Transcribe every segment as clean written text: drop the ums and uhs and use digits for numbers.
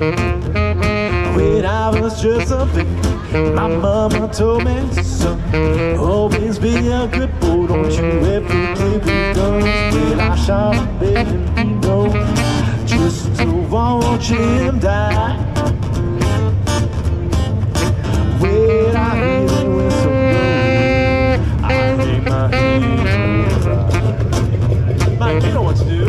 When I was just a baby, my mama told me, son, always be a good boy, don't you ever play with guns. Well, I shot a baby, you know, just to watch him die. When I hear the whistle blow, I lay my head right. Mike, you know what to do.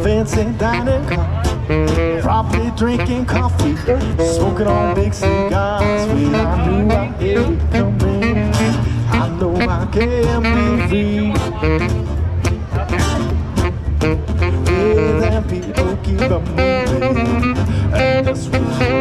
Fancy dining car, probably drinking coffee, smoking on big cigars. Well, I knew I had it coming, I know I can be free. Well, them people keep on moving, and that's what you.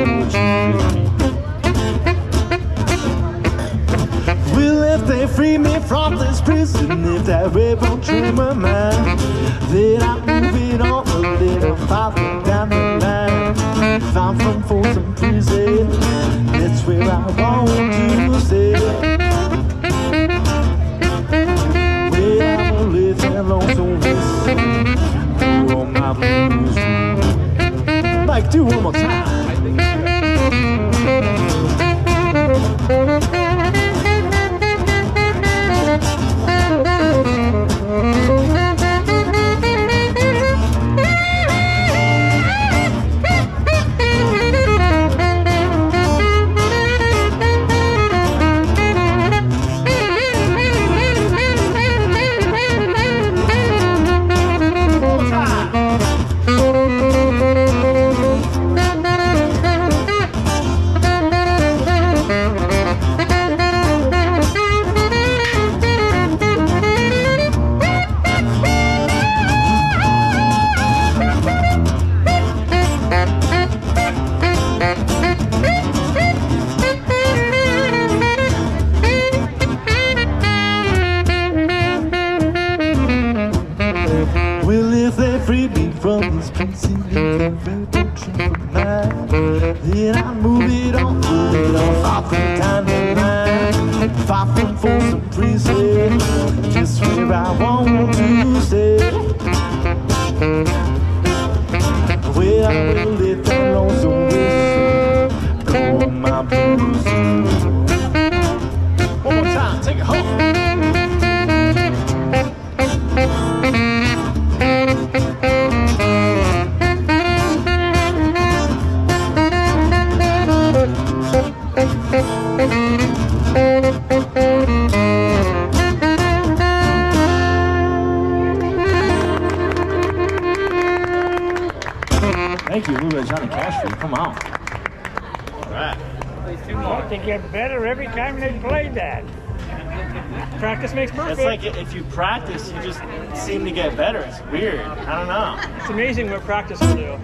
Well, if they free me from this prison, if that rape won't true my mind, then I'm moving on a little farther down the line. If I'm from Folsom prison, that's where I want to stay. Well, I'm a little lonesome whistle, blow on my blues. Mike, do one more time. Well, if they free me from this prison, if they don't trouble mine, then I move it on, far from down the line, far from Folsom prison, just where I want to stay. Well, I will let that lonesome whistle blow on my blues. One more time, take it home. Thank you, Lula Johnny Cashville. Come on. All right. They get better every time they play that. Practice makes perfect. It's like if you practice, you just seem to get better. It's weird. I don't know. It's amazing what practice will do.